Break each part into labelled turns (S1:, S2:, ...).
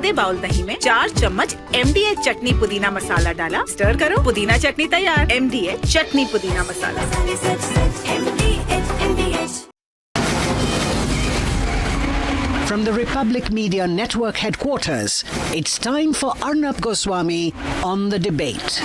S1: आधे बाउल दही में 4 चम्मच MDA चटनी पुदीना मसाला डाला, स्टर करो, पुदीना चटनी तैयार। MDA चटनी पुदीना मसाला।
S2: From the Republic Media Network headquarters, it's time for Arnab Goswami on the debate.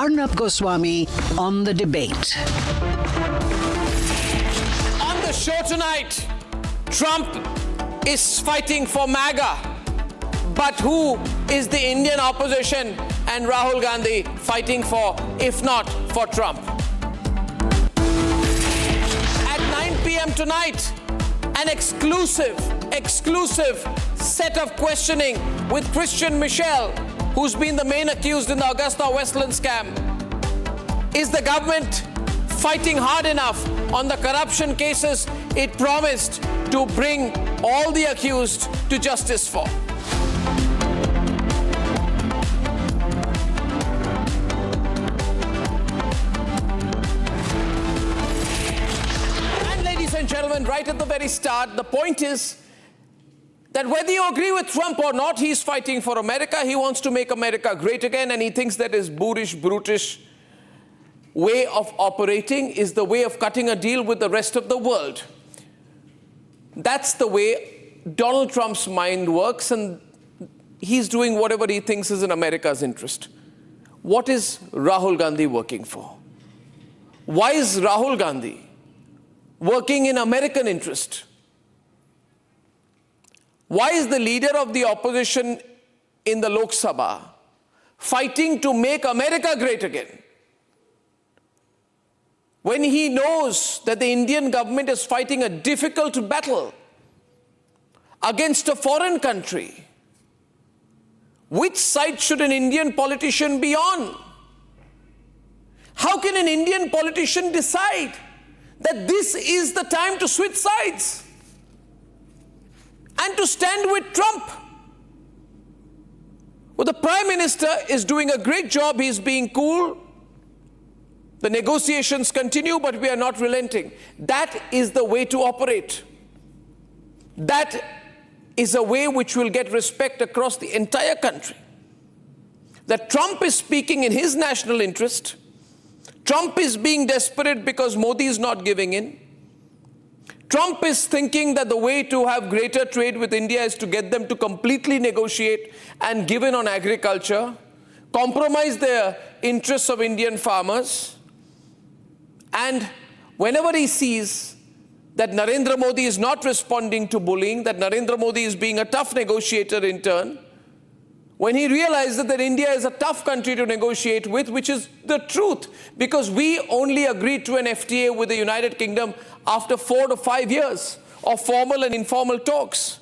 S2: Arnab Goswami on the debate.
S3: On the show tonight, Trump is fighting for MAGA. But who is the Indian opposition and Rahul Gandhi fighting for, if not for Trump? At 9 p.m. tonight, an exclusive set of questioning with Christian Michel, who's been the main accused in the Augusta Westland scam. Is the government fighting hard enough on the corruption cases it promised to bring all the accused to justice for? And ladies and gentlemen, right at the very start, the point is that whether you agree with Trump or not, he's fighting for America. He wants to make America great again, and he thinks that his boorish, brutish way of operating is the way of cutting a deal with the rest of the world. That's the way Donald Trump's mind works, and he's doing whatever he thinks is in America's interest. What is Rahul Gandhi working for? Why is Rahul Gandhi working in American interest? Why is the leader of the opposition in the Lok Sabha fighting to make America great again, when he knows that the Indian government is fighting a difficult battle against a foreign country? Which side should an Indian politician be on? How can an Indian politician decide that this is the time to switch sides and to stand with Trump? Well, the Prime Minister is doing a great job. He's being cool. The negotiations continue, but we are not relenting. That is the way to operate. That is a way which will get respect across the entire country. That Trump is speaking in his national interest. Trump is being desperate because Modi is not giving in. Trump is thinking that the way to have greater trade with India is to get them to completely negotiate and give in on agriculture, compromise the interests of Indian farmers. And whenever he sees that Narendra Modi is not responding to bullying, that Narendra Modi is being a tough negotiator in turn, when he realizes that India is a tough country to negotiate with, which is the truth, because we only agreed to an FTA with the United Kingdom after 4 to 5 years of formal and informal talks.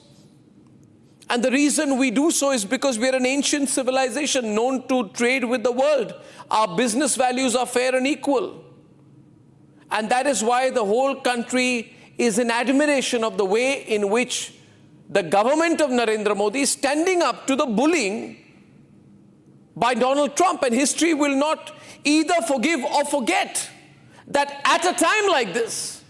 S3: And the reason we do so is because we are an ancient civilization known to trade with the world. Our business values are fair and equal. And that is why the whole country is in admiration of the way in which the government of Narendra Modi is standing up to the bullying by Donald Trump. And history will not either forgive or forget that at a time like this,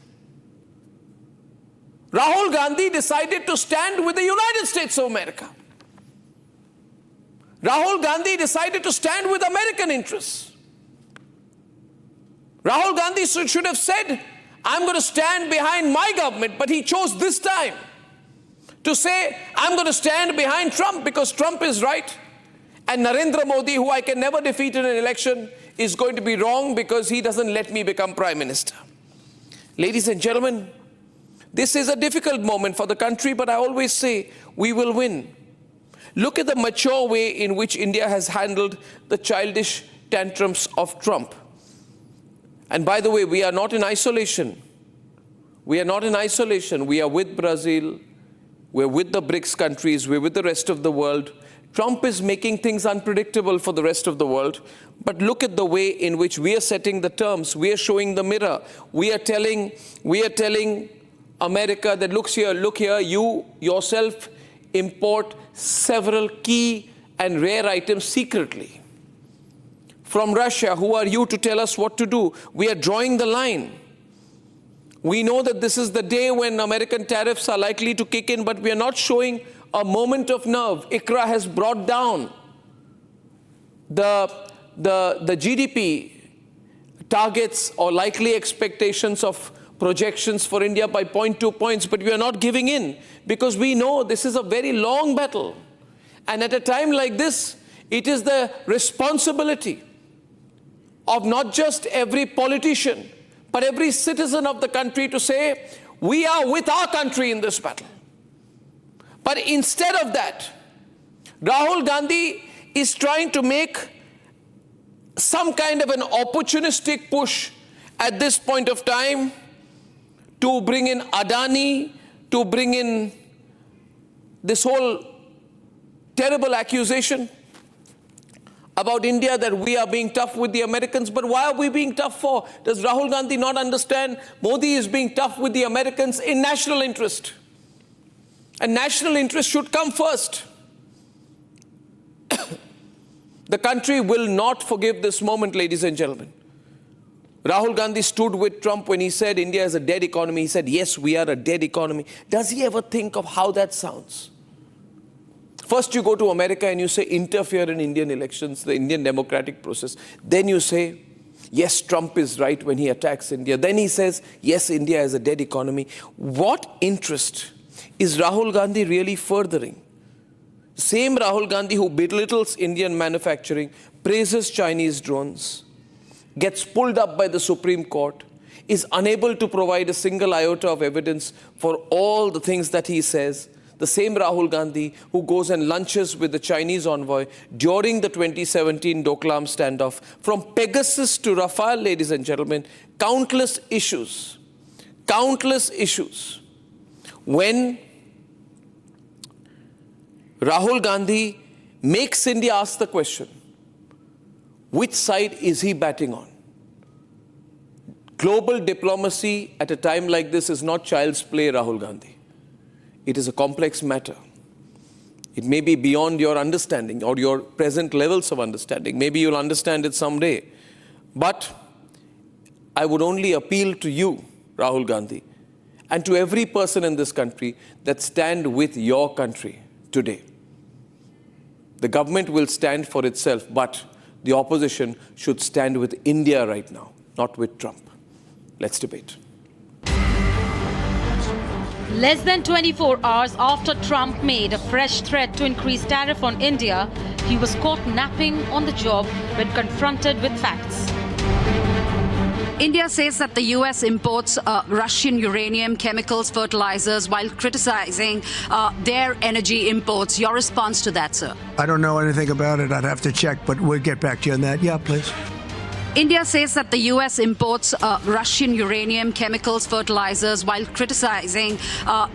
S3: Rahul Gandhi decided to stand with the United States of America. Rahul Gandhi decided to stand with American interests. Rahul Gandhi should have said, I'm going to stand behind my government, but he chose this time to say, I'm going to stand behind Trump because Trump is right, and Narendra Modi, who I can never defeat in an election, is going to be wrong because he doesn't let me become Prime Minister. Ladies and gentlemen, this is a difficult moment for the country, but I always say we will win. Look at the mature way in which India has handled the childish tantrums of Trump. And by the way, we are not in isolation. We are not in isolation. We are with Brazil. We're with the BRICS countries. We're with the rest of the world Trump is making things unpredictable for the rest of the world. But look at the way in which we are setting the terms. We are showing the mirror. We are telling America that look here, you yourself import several key and rare items secretly from Russia. Who are you to tell us what to do? We are drawing the line. We know that this is the day when American tariffs are likely to kick in, but we are not showing a moment of nerve. ICRA has brought down the GDP targets or likely expectations of projections for India by 0.2 points, but we are not giving in because we know this is a very long battle. And at a time like this, it is the responsibility of not just every politician, but every citizen of the country to say, we are with our country in this battle. But instead of that, Rahul Gandhi is trying to make some kind of an opportunistic push at this point of time to bring in Adani, to bring in this whole terrible accusation about India that we are being tough with the Americans. But why are we being tough for? Does Rahul Gandhi not understand Modi is being tough with the Americans in national interest? And national interest should come first. The country will not forgive this moment, ladies and gentlemen. Rahul Gandhi stood with Trump when he said India is a dead economy. He said, yes, we are a dead economy. Does he ever think of how that sounds? First you go to America and you say interfere in Indian elections, the Indian democratic process. Then you say, yes, Trump is right when he attacks India. Then he says, yes, India is a dead economy. What interest is Rahul Gandhi really furthering? Same Rahul Gandhi who belittles Indian manufacturing, praises Chinese drones, gets pulled up by the Supreme Court, is unable to provide a single iota of evidence for all the things that he says. The same Rahul Gandhi who goes and lunches with the Chinese envoy during the 2017 Doklam standoff. From Pegasus to Rafale, ladies and gentlemen, countless issues. When Rahul Gandhi makes India ask the question, which side is he batting on? Global diplomacy at a time like this is not child's play, Rahul Gandhi. It is a complex matter. It may be beyond your understanding or your present levels of understanding. Maybe you'll understand it someday. But I would only appeal to you, Rahul Gandhi, and to every person in this country that stand with your country today. The government will stand for itself, but the opposition should stand with India right now, not with Trump. Let's debate.
S4: Less than 24 hours after Trump made a fresh threat to increase tariff on India, he was caught napping on the job when confronted with facts.
S5: India says that the US imports Russian uranium, chemicals, fertilizers, while criticizing their energy imports. Your response to that, sir?
S6: I don't know anything about it. I'd have to check, but we'll get back to you on that. Yeah, please.
S5: India says that the US imports Russian uranium, chemicals, fertilizers, while criticizing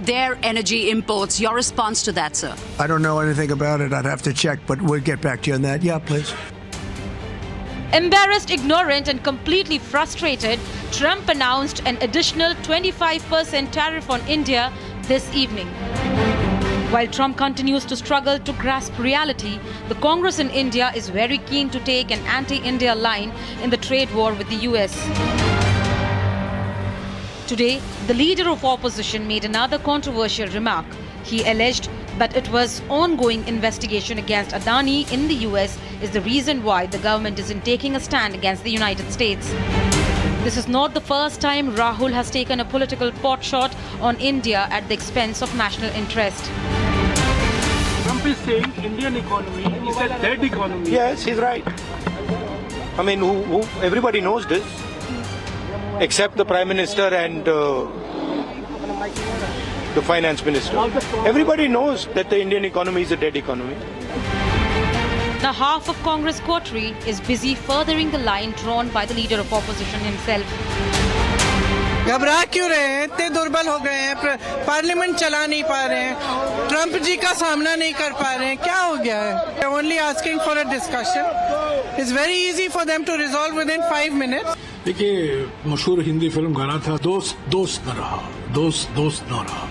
S5: their energy imports. Your response to that, sir?
S6: I don't know anything about it. I'd have to check, but we'll get back to you on that. Yeah, please.
S4: Embarrassed, ignorant, and completely frustrated, Trump announced an additional 25% tariff on India this evening. While Trump continues to struggle to grasp reality, the Congress in India is very keen to take an anti-India line in the trade war with the US. Today, the leader of opposition made another controversial remark. He alleged that it was ongoing investigation against Adani in the US is the reason why the government isn't taking a stand against the United States. This is not the first time Rahul has taken a political potshot on India at the expense of national interest.
S7: Trump is saying Indian economy is a dead economy.
S8: Yes, he's right. I mean, everybody knows this, except the Prime Minister and the Finance Minister. Everybody knows that the Indian economy is a dead economy.
S4: Now, half of Congress coterie is busy furthering the line drawn by the leader of opposition himself.
S9: घबरा क्यों रहे हैं? इतने दुर्बल हो गए हैं, parliament चला नहीं पा रहे हैं, ट्रंप जी का सामना नहीं कर पा रहे हैं, क्या हो गया है? Only asking for a discussion. It's very easy for them to resolve within 5 minutes.
S10: देखिए, मशहूर हिंदी फिल्म गाना था, दोस्त दोस्त न रहा, दोस्त दोस्त न रहा.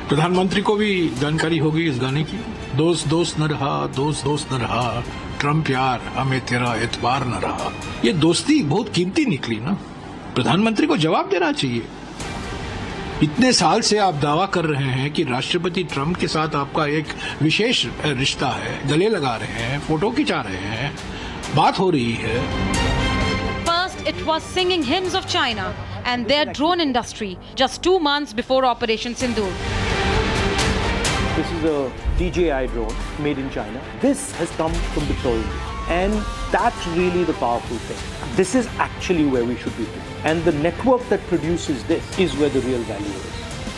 S10: प्रधानमंत्री को भी जानकारी होगी इस गाने की. दोस्त दोस्त न रहा, दोस्त दोस्त न रहा, ट्रंप यार हमें तेरा एतबार न रहा. ये दोस्ती बहुत कीमती निकली ना. प्रधानमंत्री को जवाब देना चाहिए. इतने साल से आप दावा कर रहे हैं कि राष्ट्रपति ट्रंप के साथ आपका एक विशेष रिश्ता है, गले लगा रहे हैं, फोटो खिंचा रहे हैं, बात हो रही है.
S4: First, it was singing hymns of China and their drone industry just 2 months before Operation Sindoor.
S11: This is a DJI drone made in China. This has come from Victoria, and that's really the powerful thing. This is actually where we should be. And the network that produces this is where the real value is.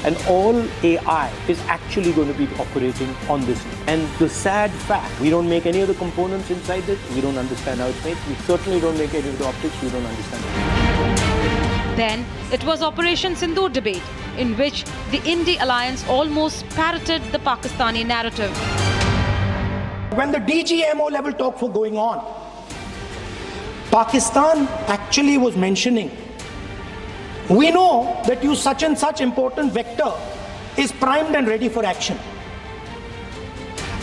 S11: And all AI is actually going to be operating on this. And the sad fact, we don't make any of the components inside it. We don't understand how it's made. We certainly don't make any of the optics. We don't understand it.
S4: Then it was Operation Sindoor debate, in which the INDI alliance almost parroted the Pakistani narrative.
S12: When the DGMO level talks were going on, Pakistan actually was mentioning, we know that you such and such important vector is primed and ready for action.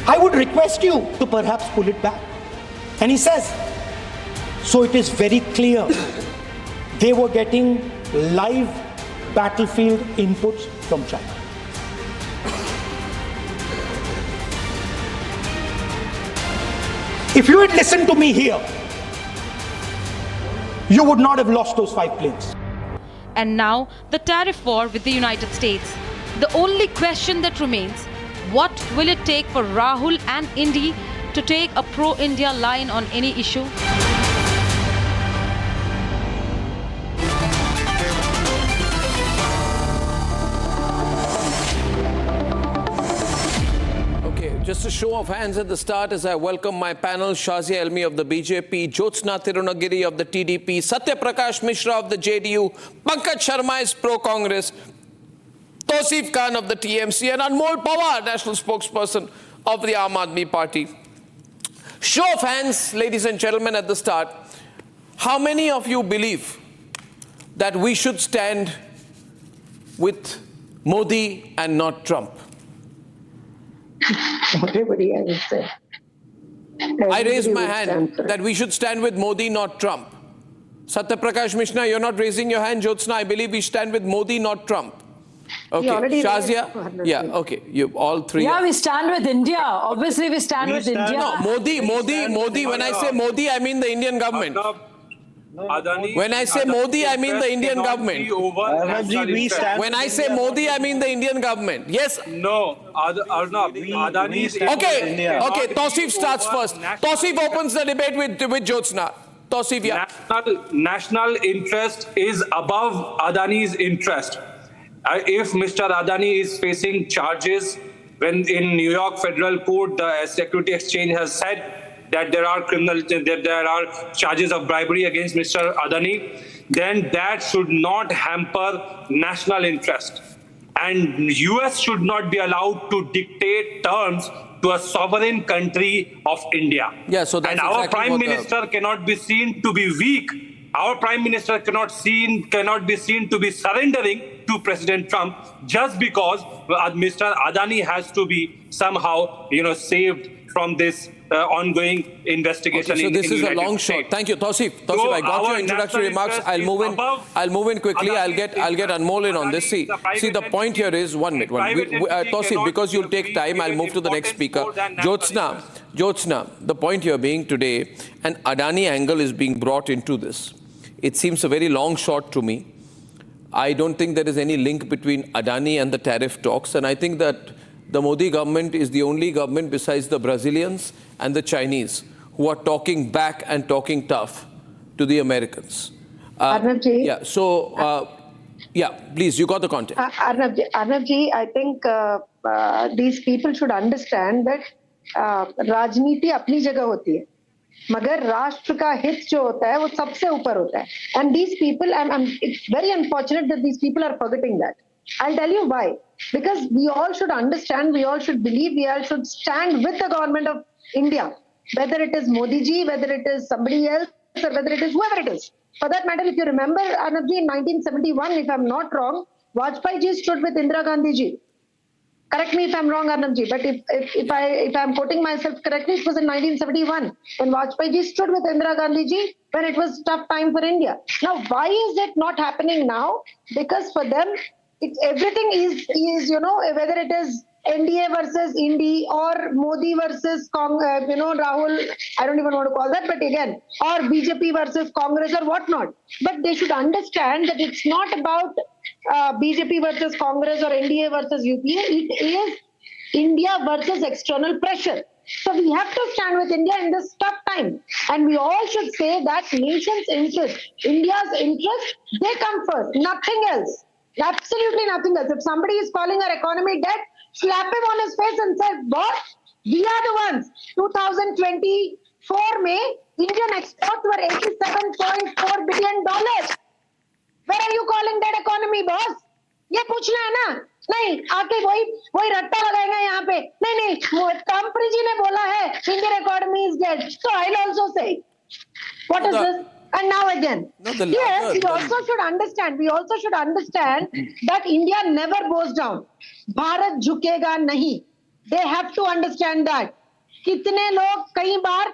S12: I would request you to perhaps pull it back. And he says, so it is very clear they were getting live battlefield inputs from China. If you had listened to me here, you would not have lost those 5 planes.
S4: And now the tariff war with the United States. The only question that remains, what will it take for Rahul and INDI to take a pro-India line on any issue?
S3: Just a show of hands at the start as I welcome my panel, Shazia Elmi of the BJP, Jyotsna Tirunagiri of the TDP, Satya Prakash Mishra of the JDU, Pankaj Sharma is pro-Congress, Tausif Khan of the TMC, and Anmol Pawar, national spokesperson of the Aam Aadmi Party. Show of hands, ladies and gentlemen, at the start. How many of you believe that we should stand with Modi and not Trump?
S13: Everybody, I would say.
S3: I raised my hand that we should stand with Modi, not Trump. Satya Prakash Mishra, you're not raising your hand. Jyotsna, I believe we stand with Modi, not Trump. Okay, Shazia? Yeah, okay. You all three.
S13: Yeah, we stand with India. Obviously, we stand with India.
S3: No, Modi. When I say Modi, I mean the Indian government. When I say Modi, I mean the Indian government. When I say Modi, I mean the Indian government. Yes?
S14: No, Arnab,
S3: Okay, Tausif starts first. Tausif opens the debate with Jyotsna. Tausif, yeah.
S14: National interest is above Adani's interest. If Mr. Adani is facing charges, when in New York Federal Court, the Security Exchange has said that there are charges of bribery against Mr. Adani, then that should not hamper national interest. And US should not be allowed to dictate terms to a sovereign country of India.
S3: Yeah, so that's
S14: and our
S3: exactly
S14: Prime Minister cannot be seen to be weak. Our Prime Minister cannot be seen to be surrendering to President Trump just because Mr. Adani has to be somehow, saved from this ongoing investigation.
S3: Okay, so this is a long shot. Thank you, Tausif.
S14: So
S3: I got your introductory remarks. I'll move in quickly. I'll get Anmol in on this. See, the point here is 1 minute. Tausif, because you'll take time, I'll move to the next speaker. Jyotsna, the point here being today, an Adani angle is being brought into this. It seems a very long shot to me. I don't think there is any link between Adani and the tariff talks, and I think that the Modi government is the only government besides the Brazilians and the Chinese who are talking back and talking tough to the Americans. Please, you got the content.
S13: Arnabji, I think these people should understand that राजनीति अपनी जगह होती है, मगर राष्ट्र का हित जो होता है वो सबसे ऊपर होता है. And these people, it's very unfortunate that these people are forgetting that. I'll tell you why. Because we all should understand, we all should believe, we all should stand with the government of India, whether it is Modi ji, whether it is somebody else, or whether it is whoever it is. For that matter, if you remember, Arnab ji, in 1971, if I'm not wrong, Vajpayee ji stood with Indira Gandhi ji. Correct me if I'm wrong, Arnab ji, but if I'm quoting myself correctly, it was in 1971 when Vajpayee ji stood with Indira Gandhi ji when it was tough time for India. Now, why is it not happening now? Because for them, everything is whether it is NDA versus INDI or Modi versus Rahul, I don't even want to call that, but again, or BJP versus Congress or whatnot. But they should understand that it's not about BJP versus Congress or NDA versus UPA. It is India versus external pressure. So we have to stand with India in this tough time. And we all should say that nation's interest, India's interest, they come first, nothing else. Absolutely nothing else. If somebody is calling our economy dead, slap him on his face and say, boss, we are the ones. 2024 May, Indian exports were $87.4 billion. Where are you calling that economy, boss? ये पूछना है ना? नहीं, आके वही रट्टा लगाएगा यहाँ पे. नहीं, कंपनी जी ने बोला है, Indian economy is dead. So I'll also say, what is this? And now again, yes, we also should understand that India never goes down. Bharat झुकेगा नहीं. They have to understand that. कितने लोग कई बार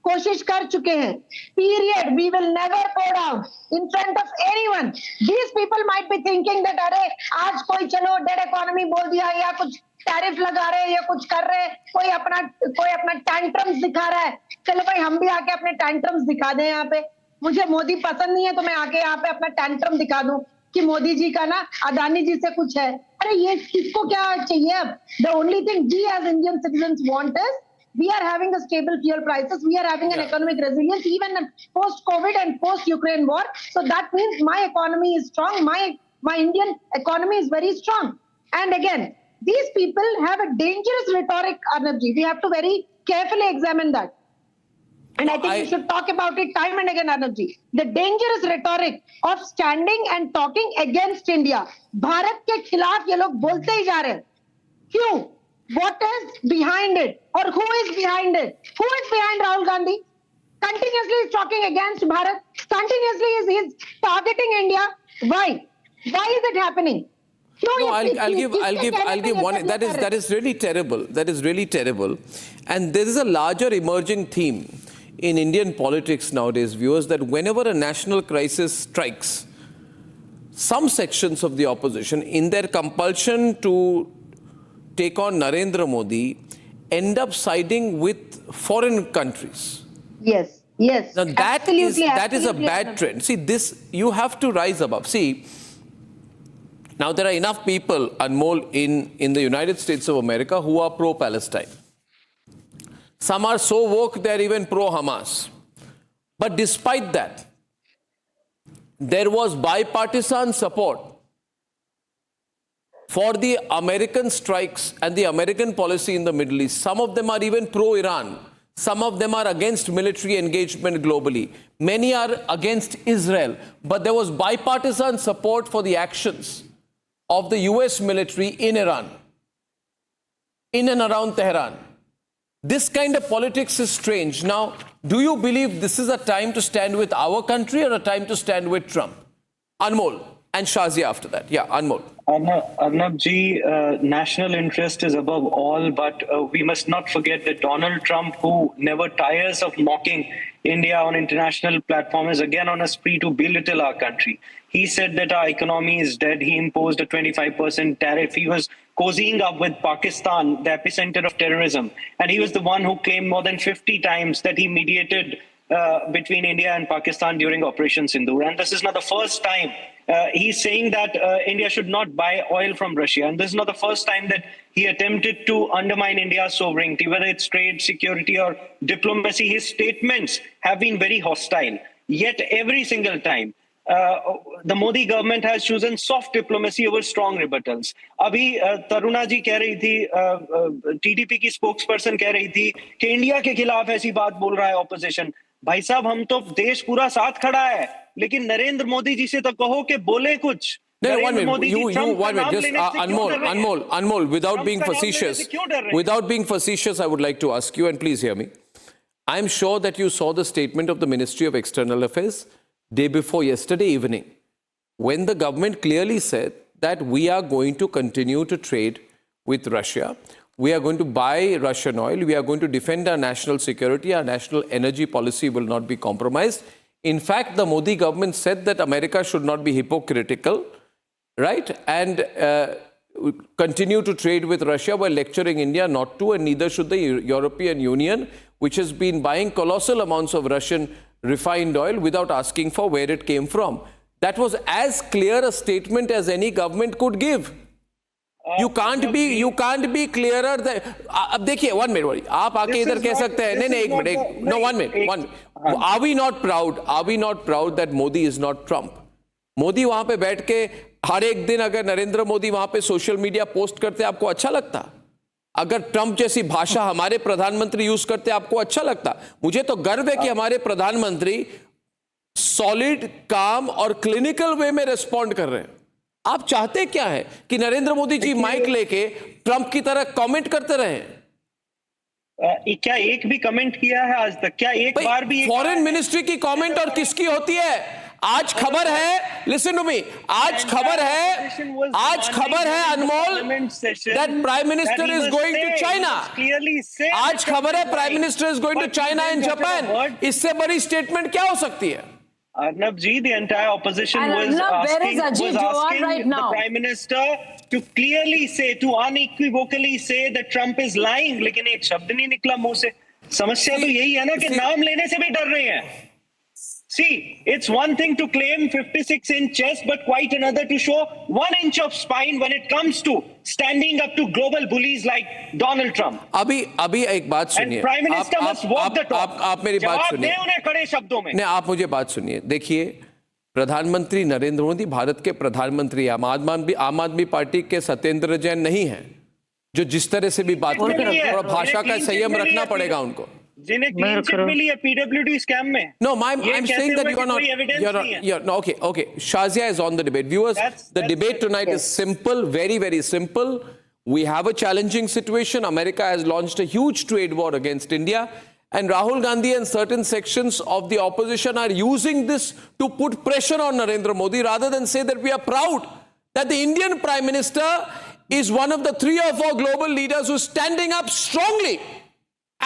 S13: कोशिश कर चुके हैं. Period. We will never go down in front of anyone. These people might be thinking that अरे आज कोई चलो dead economy बोल दिया या कुछ टैरिफ लगा रहे हैं या कुछ कर रहे हैं, कोई अपना टैंट्रम्स दिखा रहा है. चलो भाई हम भी आके अपने टैंट्रम्स दिखा दें यहाँ पे. मुझे मोदी पसंद नहीं है तो मैं आके यहाँ पे अपना टैंट्रम दिखा दूं कि मोदी जी का ना अदानी जी से कुछ है. अरे ये किसको क्या चाहिए अब? The only thing we as Indian citizens want is we are having a stable fuel prices, we are having an economic resilience even post-COVID and post-Ukraine war. So that means my economy is strong, my Indian economy is very strong. And again, these people have a dangerous rhetoric, Arnab ji. We have to very carefully examine that. And I think we should talk about it time and again, Arnab ji. The dangerous rhetoric of standing and talking against India. Bharat ke khilaf ye log bolte hi ja rahe hain. Kyun? What is behind it? Or who is behind it? Who is behind Rahul Gandhi? Continuously is talking against Bharat. Continuously is targeting India. Why? Why is it happening?
S3: No, I'll give one. That is really terrible. That is really terrible. And there is a larger emerging theme in Indian politics nowadays, viewers, that whenever a national crisis strikes, some sections of the opposition, in their compulsion to take on Narendra Modi, end up siding with foreign countries.
S13: Yes.
S3: Now that is a bad trend. See, this you have to rise above. See, now there are enough people, Anmol, in the United States of America who are pro-Palestine. Some are so woke they're even pro-Hamas. But despite that, there was bipartisan support for the American strikes and the American policy in the Middle East. Some of them are even pro-Iran. Some of them are against military engagement globally. Many are against Israel. But there was bipartisan support for the actions of the US military in Iran, in and around Tehran. This kind of politics is strange. Now, do you believe this is a time to stand with our country or a time to stand with Trump? Anmol and Shazia after that. Yeah, Anmol.
S11: Arnab ji, national interest is above all, but we must not forget that Donald Trump, who never tires of mocking India on international platform, is again on a spree to belittle our country. He said that our economy is dead. He imposed a 25% tariff. He was cozying up with Pakistan, the epicenter of terrorism. And he was the one who claimed more than 50 times that he mediated between India and Pakistan during Operation Sindoor. And this is not the first time he's saying that India should not buy oil from Russia. And this is not the first time that he attempted to undermine India's sovereignty, whether it's trade, security, or diplomacy. His statements have been very hostile. Yet every single time, the Modi government has chosen soft diplomacy over strong rebuttals. अभी तरुणा जी कह रही थी, TDP की spokesperson कह रही थी कि India के खिलाफ ऐसी बात बोल रहा है ऑपोजिशन. भाई साहब, हम तो देश पूरा साथ खड़ा है, लेकिन नरेंद्र मोदी जी से तो कहो कि बोले कुछ.
S3: No, one
S11: Narendra
S3: minute.
S11: Modi ji
S3: You
S11: Trump का
S3: one minute.
S11: नाम
S3: Just
S11: लेने से क्यों डर रहे हैं?
S3: Anmol. Without
S11: ट्रम्प
S3: being
S11: का नाम लेने से
S3: facetious,
S11: क्यों डर रहे हैं?
S3: without being facetious, I would like to ask you, and please hear me. I'm sure that you saw the statement of the Ministry of External Affairs day before yesterday evening, when the government clearly said that we are going to continue to trade with Russia. We are going to buy Russian oil. We are going to defend our national security. Our national energy policy will not be compromised. In fact, the Modi government said that America should not be hypocritical, right? And continue to trade with Russia while lecturing India not to, and neither should the European Union, which has been buying colossal amounts of Russian refined oil without asking for where it came from. That was as clear a statement as any government could give. You can't be clearer than. अब देखिए, 1 minute. आप आके इधर कह सकते हैं नहीं एक minute no 1 minute. Are we not proud that Modi is not Trump? Modi वहां पे बैठ के हर एक दिन अगर नरेंद्र मोदी वहां पे सोशल मीडिया पोस्ट करते आपको अच्छा लगता? अगर ट्रंप जैसी भाषा हमारे प्रधानमंत्री यूज करते आपको अच्छा लगता? मुझे तो गर्व है कि हमारे प्रधानमंत्री सॉलिड, काम और क्लिनिकल वे में रिस्पॉन्ड कर रहे हैं. आप चाहते क्या है कि नरेंद्र मोदी जी माइक लेके ट्रंप की तरह कमेंट करते रहे?
S11: क्या एक भी कमेंट किया है आज तक? क्या एक बार भी?
S3: फॉरेन मिनिस्ट्री की कमेंट और किसकी होती है? आज खबर है, लिसन टू मी, आज खबर है Anmol, that prime minister is going to China. आज खबर है prime minister is going to China and Japan. इससे बड़ी स्टेटमेंट क्या हो सकती है?
S11: Arnab ji, the entire opposition was asking the Prime Minister to clearly say, to unequivocally say that Trump is lying. लेकिन एक शब्द नहीं निकला मुंह से. समस्या तो यही है ना कि नाम लेने से भी डर रहे हैं. See, it's one thing to claim 56-inch chest, but quite another to show 1 inch of spine when it comes to standing up to global bullies like Donald Trump.
S3: अभी एक बात सुनिए.
S11: And Prime Minister must walk the talk.
S3: आप मेरी बात सुनिए.
S11: जवाब दें उन्हें कड़े शब्दों में.
S3: नहीं, आप मुझे बात सुनिए. देखिए, प्रधानमंत्री नरेंद्र मोदी भारत के प्रधानमंत्री, आम आदमी पार्टी के सत्येंद्र जैन नहीं है, जो जिस तरह से भी बात करते हैं. और भाषा का संयम रखना पड़ेगा उनको.
S11: जिन्हें क्लीन चिट मिली है पीडब्ल्यूडी स्कैम में.
S3: No, I'm saying that you're not. Okay. Shazia is on the debate. Viewers, the debate tonight is simple, very, very simple. We have a challenging situation. America has launched a huge trade war against India. And Rahul Gandhi and certain sections of the opposition are using this to put pressure on Narendra Modi rather than say that we are proud that the Indian Prime Minister is one of the 3 or 4 global leaders who is standing up strongly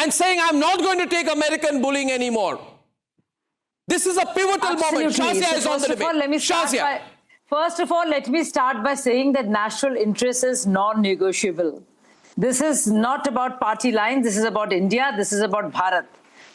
S3: and saying, I'm not going to take American bullying anymore. This is a pivotal moment. Shazia is on the debate.
S15: First of all, let me start by saying that national interest is non-negotiable. This is not about party lines. This is about India. This is about Bharat.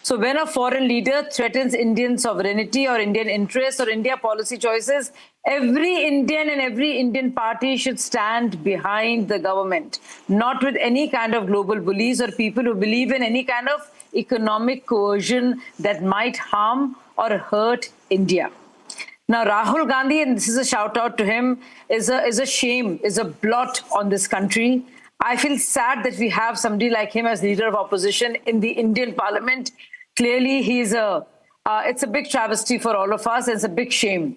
S15: So when a foreign leader threatens Indian sovereignty or Indian interests or India policy choices, every Indian and every Indian party should stand behind the government, not with any kind of global bullies or people who believe in any kind of economic coercion that might harm or hurt India. Now, Rahul Gandhi, and this is a shout out to him, is a shame, is a blot on this country. I feel sad that we have somebody like him as leader of opposition in the Indian parliament. Clearly, it's a big travesty for all of us. It's a big shame.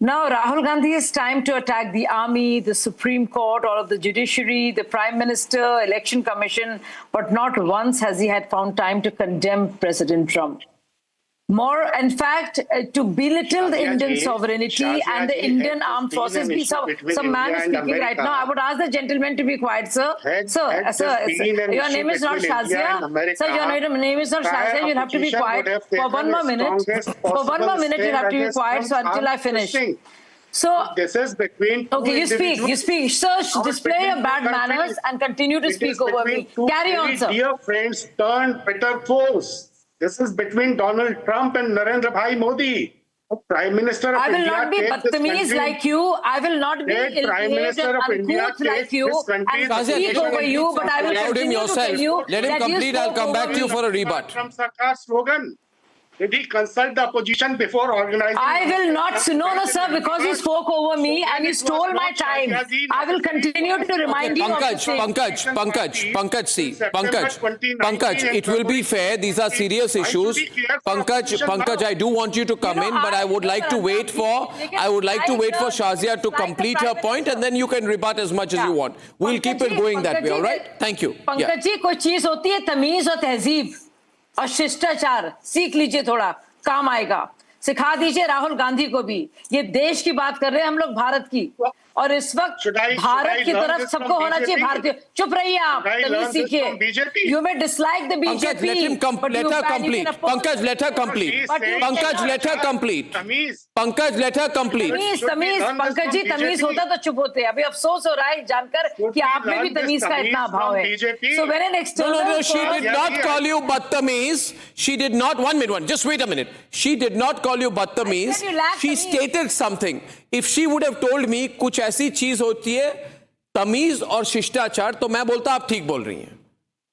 S15: Now, Rahul Gandhi, it's time to attack the army, the Supreme Court, all of the judiciary, the Prime Minister, Election Commission, but not once has he had found time to condemn President Trump. More, in fact, to belittle the Indian sovereignty and the Indian armed forces. Some man is speaking right now. I would ask the gentleman to be quiet, sir. Sir, your name is not Shazia. Sir, your name is not Shazia. You'll have to be quiet for 1 more minute. For 1 more minute, you'll have to be quiet. So until I finish. So
S16: this is between.
S15: Okay, you speak. Sir, display your bad manners and continue to speak over me. Carry on, sir.
S16: Dear friends, turn bitter foes. This is between Donald Trump and Narendra Bhai Modi, Prime Minister of India.
S15: I will not be badtamiz like you. I will not be ill-behaved and uncouth like you and speak over you, but I will continue to tell you.
S3: Let him complete. I'll come back to you for a rebut.
S16: Trump Sarkar slogan. Did he consult the opposition before organizing?
S15: I will not. No, sir, because you spoke over me and you stole my time. I will continue to remind you of the same.
S3: Pankaj, it will be fair. These are serious issues. Pankaj, I do want you to come in, but I would like to wait for Shazia to complete her point, and then you can rebut as much as you want. We'll keep it going that way, all right? Thank you.
S15: Pankaj ji, कोई चीज होती है तमीज और तहजीब और शिष्टाचार, सीख लीजिए, थोड़ा काम आएगा। सिखा दीजिए राहुल गांधी को भी। ये देश की बात कर रहे हैं हम लोग, भारत की, और इस वक्त भारत की तरफ सबको होना चाहिए भारतीय। चुप रहिए आप, तमीज सीखिए। You may dislike the BJP.
S3: Let her complete. Pankaj, let her complete. Pankaj, let her complete. Pankaj, let her complete.
S15: तमीज, पंकज जी, तमीज होता तो चुप होते। अभी अफसोस हो रहा है जानकर कि आप में भी तमीज का इतना अभाव है। So when an external
S3: No, she did not call you badtameez. She did not. 1 minute. Just wait a minute. She did not call you badtameez. She stated something. If she would have told me कुछ ऐसी चीज होती है तमीज और शिष्टाचार, तो मैं बोलता आप ठीक बोल रही हैं।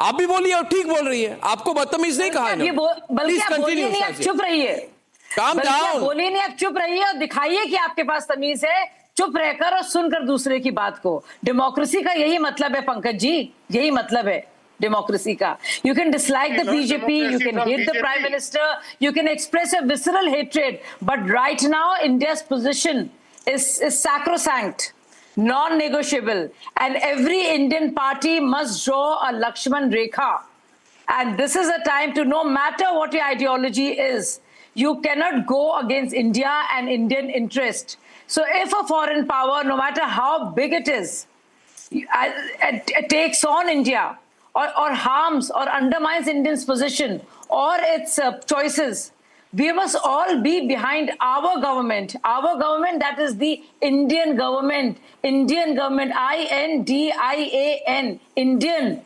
S3: आप भी बोलिए और ठीक बोल रही हैं। आपको बदतमीज नहीं कहा है।
S15: बल्कि आप बोलिए नहीं, आप चुप रहिए।
S3: Calm down.
S15: बोलिए नहीं, आप चुप रहिए और दिखाइए कि आपके पास तमीज है। चुप रहकर और सुनकर दूसरे की बात को। डेमोक्रेसी का यही मतलब है पंकज जी, यही मतलब है democracy ka. You can dislike the BJP, you can hate the Prime Minister, you can express a visceral hatred, but right now India's position is sacrosanct, non-negotiable, and every Indian party must draw a Lakshman Rekha. And this is a time to, no matter what your ideology is, you cannot go against India and Indian interest. So if a foreign power, no matter how big it is, takes on India, or harms or undermines Indians' position or its choices, we must all be behind our government. Our government, that is the Indian government. Indian government, INDIAN, Indian,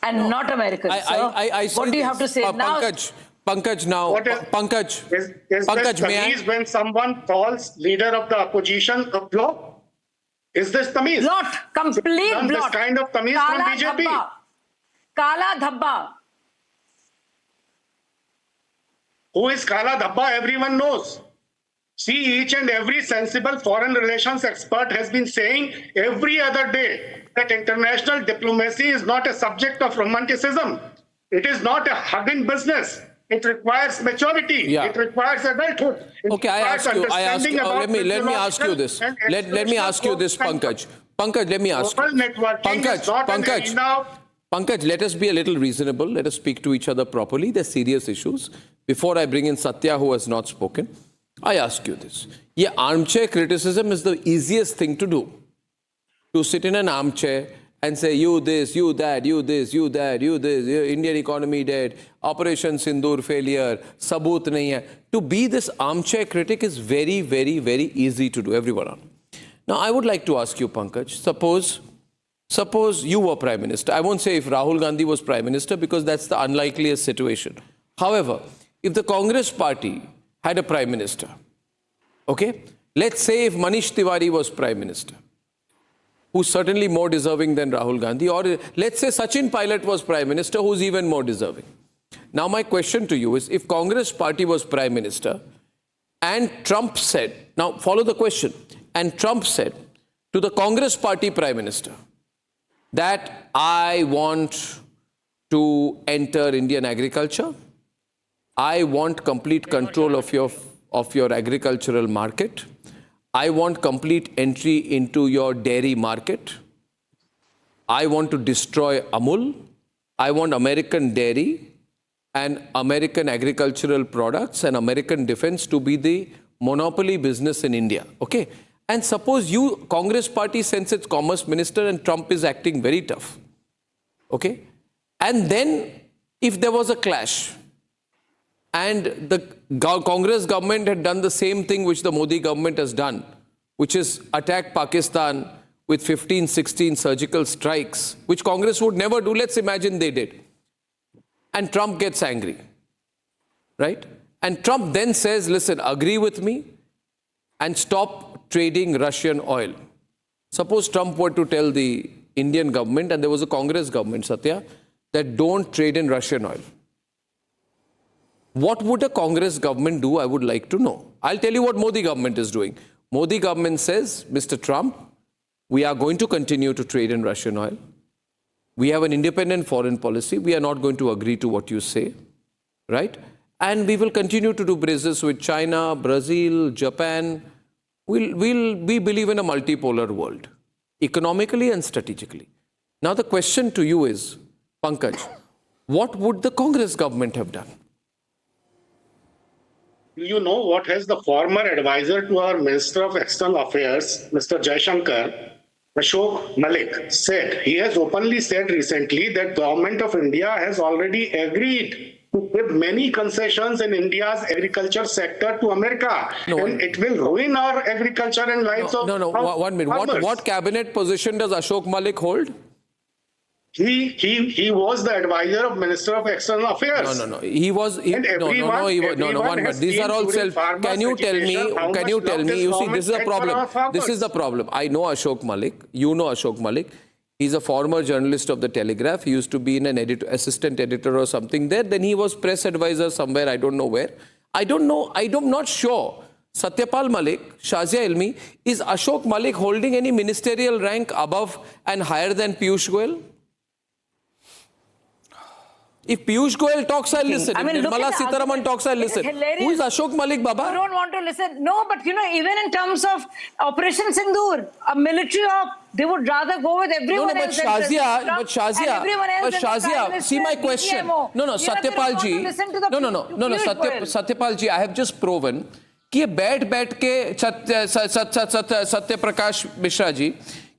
S15: and not American. What do you have to say now?
S3: Pankaj, now, Pankaj,
S16: is this tamiz when someone calls leader of the opposition a blot? Is this tamiz?
S15: Blot, complete blot.
S16: This kind of tamiz from BJP?
S15: Kala Dhabba.
S16: Who is Kala Dhabba? Everyone knows. See, each and every sensible foreign relations expert has been saying every other day that international diplomacy is not a subject of romanticism. It is not a hugging business. It requires maturity. It requires adulthood.
S3: Okay, let me ask you this. Let me ask you this, Pankaj. Pankaj, let me ask you. Pankaj, let us be a little reasonable. Let us speak to each other properly. They're serious issues. Before I bring in Satya, who has not spoken, I ask you this. Yeah, armchair criticism is the easiest thing to do. To sit in an armchair and say, you this, you that, you this, you that, you this, Indian economy dead, Operation Sindoor failure, sabut nahi hai. To be this armchair critic is very, very, very easy to do, everyone. Now, I would like to ask you, Pankaj, Suppose you were Prime Minister. I won't say if Rahul Gandhi was Prime Minister because that's the unlikeliest situation. However, if the Congress party had a Prime Minister, okay, let's say if Manish Tiwari was Prime Minister, who's certainly more deserving than Rahul Gandhi, or let's say Sachin Pilot was Prime Minister, who's even more deserving. Now my question to you is, if Congress party was Prime Minister and Trump said, now follow the question, and Trump said to the Congress party Prime Minister, that I want to enter Indian agriculture. I want complete control of your agricultural market. I want complete entry into your dairy market. I want to destroy Amul. I want American dairy and American agricultural products and American defense to be the monopoly business in India. Okay? And suppose you, Congress party, sends its commerce minister and Trump is acting very tough. Okay? And then, if there was a clash and the Congress government had done the same thing which the Modi government has done, which is attack Pakistan with 15, 16 surgical strikes, which Congress would never do, let's imagine they did. And Trump gets angry. Right? And Trump then says, listen, agree with me and stop trading Russian oil. Suppose Trump were to tell the Indian government, and there was a Congress government, Satya, that don't trade in Russian oil. What would a Congress government do? I would like to know. I'll tell you what Modi government is doing. Modi government says, Mr. Trump, we are going to continue to trade in Russian oil. We have an independent foreign policy. We are not going to agree to what you say. Right? And we will continue to do business with China, Brazil, Japan. We believe in a multipolar world, economically and strategically. Now the question to you is, Pankaj, what would the Congress government have done?
S16: You know what has the former advisor to our Minister of External Affairs, Mr. Jaishankar, Ashok Malik, said? He has openly said recently that government of India has already agreed to give many concessions in India's agriculture sector to America. And it will ruin our agriculture and lives of
S3: 1 minute. What cabinet position does Ashok Malik hold?
S16: He was the advisor of Minister of External Affairs.
S3: No. He was. One minute. These are all self. Can you tell me? You see, this is a problem. This is the problem. I know Ashok Malik. You know Ashok Malik. He's a former journalist of the Telegraph. He used to be an assistant editor or something there. Then he was press advisor somewhere. I don't know where. I don't know. I'm not sure. Satyapal Malik, Shazia Ilmi, is Ashok Malik holding any ministerial rank above and higher than Piyush Goyal? If Piyush Goyal talks, I'll listen. If Nirmala Sitharaman talks, I'll listen. Who is Ashok Malik, Baba?
S15: You don't want to listen. No, but even in terms of Operation Sindoor, a military op, they would rather go with everyone else.
S3: But Shazia, see my question. Satyapal ji. Satyapal ji, I have just proven कि बैठ के सत्यप्रकाश मिश्रा जी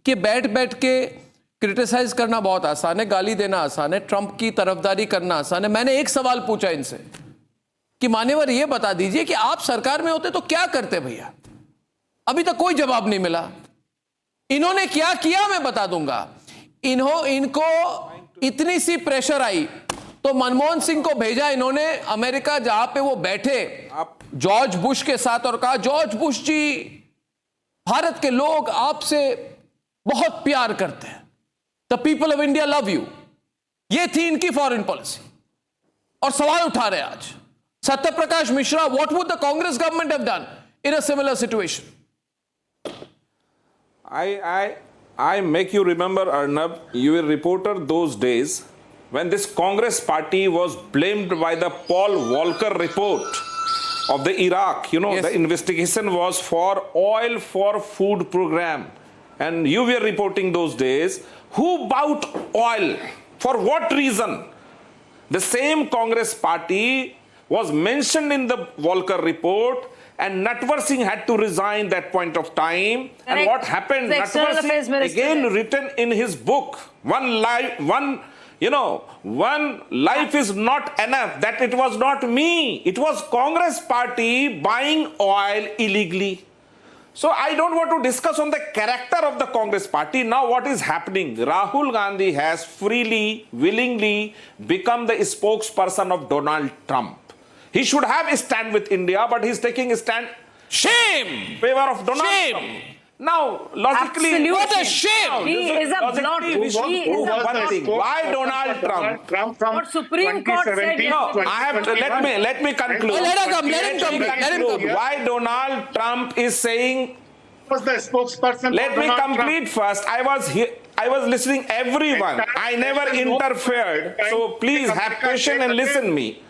S3: कि बैठ के criticise करना बहुत आसान है, गाली देना आसान है, ट्रंप की तरफदारी करना आसान है। मैंने एक सवाल पूछा इनसे कि मान्यवर ये बता दीजिए कि आप सरकार में होते तो क्या करते भैया? अभी तक कोई जवाब नहीं मिला। इन्होंने क्या किया मैं बता दूंगा। इनको इतनी सी प्रेशर आई तो मनमोहन सिंह को भेजा इन्होंने अमेरिका, जहां पे वो बैठे जॉर्ज बुश के साथ और कहा, जॉर्ज बुश जी, भारत के लोग आपसे बहुत प्यार करते हैं। The people of India love you. ये थी इनकी फॉरेन पॉलिसी और सवाल उठा रहे आज Satyaprakash Mishra, what would the Congress government have done in a similar situation?
S17: I make you remember, Arnab, you were a reporter those days when this Congress party was blamed by the Paul Volcker report of the Iraq. Yes. The investigation was for oil for food program. And you were reporting those days. Who bought oil? For what reason? The same Congress party was mentioned in the Volcker report, and Natwar Singh had to resign that point of time. And what happened? Natwar Singh again written in his book, one life is not enough, that it was not me. It was Congress party buying oil illegally. So I don't want to discuss on the character of the Congress party. Now what is happening? Rahul Gandhi has freely, willingly become the spokesperson of Donald Trump. He should have a stand with India, but he's taking a stand.
S3: Shame!
S17: In favor of Donald Trump. Now, logically,
S15: absolutely.
S17: What a shame!
S15: He is a blot.
S17: Why Donald Trump?
S15: From what Supreme Court said.
S17: No, I have to, let me conclude.
S3: Let him come.
S17: Why Donald Trump is saying?
S16: Was the spokesperson?
S17: Let me complete first. I was listening everyone. I never interfered. So please have patience and listen me.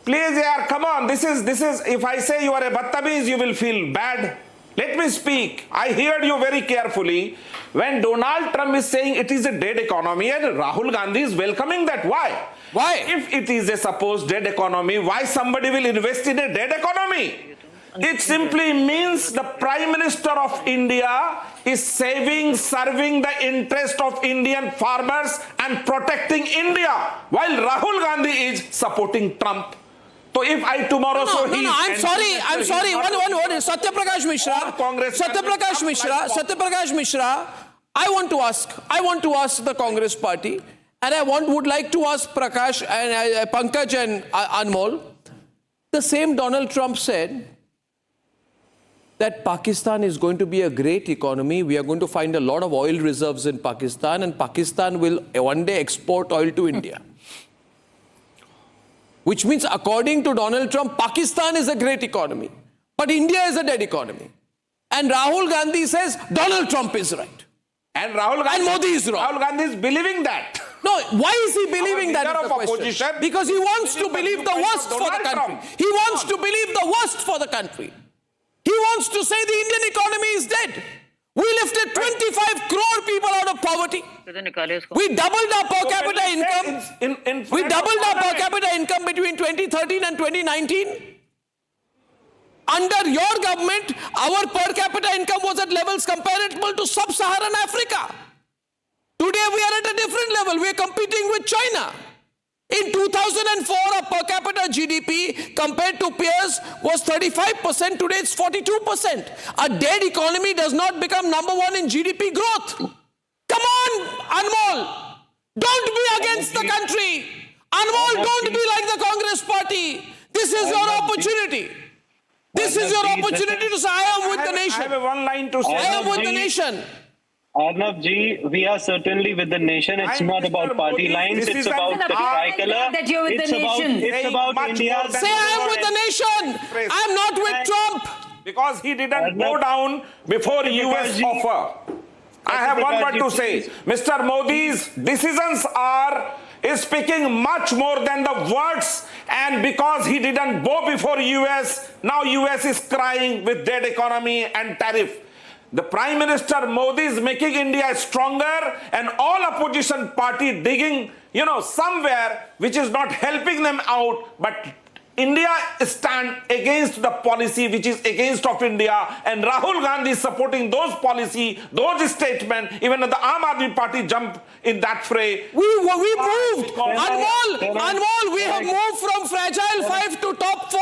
S17: Please, yaar, come on. This is. If I say you are a battabiz, you will feel bad. Let me speak. I heard you very carefully. When Donald Trump is saying it is a dead economy, and Rahul Gandhi is welcoming that. Why?
S3: Why?
S17: If it is a supposed dead economy, why somebody will invest in a dead economy? It simply means the Prime Minister of India is serving the interest of Indian farmers and protecting India, while Rahul Gandhi is supporting Trump. So if I tomorrow
S3: I'm sorry. One. Satyaprakash Mishra. I want to ask the Congress party, and I would like to ask Prakash and Pankaj and Anmol. The same Donald Trump said that Pakistan is going to be a great economy. We are going to find a lot of oil reserves in Pakistan, and Pakistan will one day export oil to India. Which means, according to Donald Trump, Pakistan is a great economy, but India is a dead economy. And Rahul Gandhi says Donald Trump is right.
S17: And Modi is wrong. Rahul Gandhi is believing that.
S3: No, why is he believing that?
S17: Leader
S3: Is
S17: of
S3: the question.
S17: opposition.
S3: Because he wants to believe the
S17: viewpoint
S3: worst
S17: of
S3: for the
S17: Donald
S3: country.
S17: Trump.
S3: He wants to believe the worst for the country. He wants to say the Indian economy is dead. We lifted 25 crore people out of poverty. We doubled our per capita income. We doubled our per capita income between 2013 and 2019. Under your government, our per capita income was at levels comparable to sub-Saharan Africa. Today we are at a different level. We are competing with China. In 2004, our per capita GDP compared to peers was 35%. Today it's 42%. A dead economy does not become number one in GDP growth. Come on, Anmol. Don't be against the country. Anmol, don't be like the Congress party. This is your opportunity. This is your opportunity to say, I am with the nation.
S17: I have one line to say.
S3: I am with the nation.
S18: Arnab ji, we are certainly with the nation. It's not about party lines. It's about the tricolor.
S15: That you're with the nation.
S18: It's about India.
S3: Say I am with the nation. I am not with Trump.
S17: Because he didn't go down before US offer. I have one word to say. Mr. Modi's decisions is speaking much more than the words, and because he didn't go before US, now US is crying with dead economy and tariff. The Prime Minister Modi is making India stronger, and all opposition party digging, somewhere which is not helping them out, but India stand against the policy which is against of India, and Rahul Gandhi is supporting those policy, those statements. Even the Aam Aadmi Party jump in that fray.
S3: We moved. Anmol, we have moved from fragile 5 to top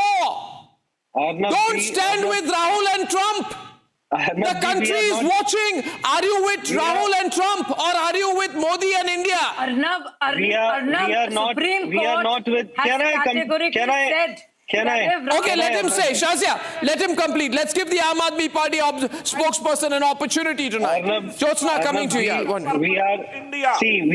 S3: 4. Don't stand with Rahul and Trump. The country is watching. Are you with Rahul and Trump, or are you with Modi and India?
S15: Arnab,
S18: We are not with.
S3: Okay, let him say. Shazia, let him complete. Let's give the Aam Aadmi Party spokesperson an opportunity tonight. Jyotsna, coming to you.
S18: We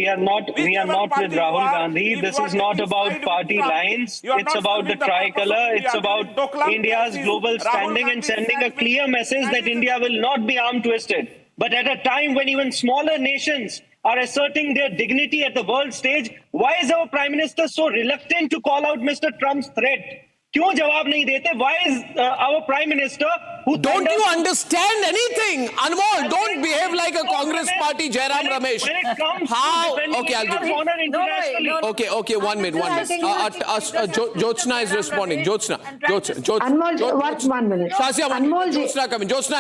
S18: are not with Rahul Gandhi. This is not about party lines. It's about the tricolor. It's about India's global standing and sending a clear message that India will not be arm twisted. But at a time when even smaller nations are asserting their dignity at the world stage, why is our Prime Minister so reluctant to call out Mr. Trump's threat? क्यों जवाब नहीं देते? Why is our Prime Minister who
S3: don't you understand anything? Anmol, don't behave like a Congress party Jairam Ramesh.
S18: When it comes
S3: how?
S18: to
S3: Okay, I'll give you. Okay, 1 minute. Jyotsna is responding. Jyotsna.
S13: Anmol, 1 minute.
S3: Shazia, Jyotsna coming. Jyotsna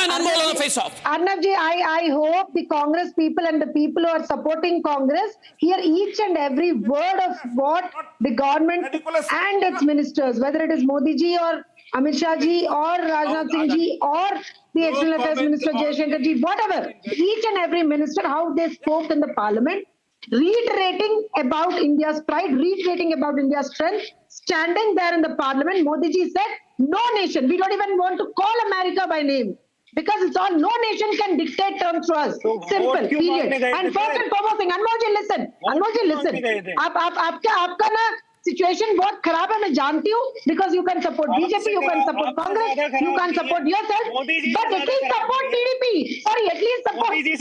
S3: and Anmol on the face-off.
S13: Arnab ji, I hope the Congress people and the people who are supporting Congress hear each and every word of what the government and its ministers, whether it is Modi ji or Amit Shah ji or Rajnath Singh ji or the External Affairs Minister Jaishankar ji, whatever, each and every minister, how they spoke in the parliament, reiterating about India's pride, reiterating about India's strength, standing there in the parliament. Modi ji said, no nation, we don't even want to call America by name, because it's all, no nation can dictate terms to us. Simple, period. And first and foremost thing, Anmol ji, listen. आपका ना situation बहुत खराब है, मैं जानती हूँ, because you can support BJP, you can support Congress, you can support yourself, but at least support TDP, sorry, at least support India.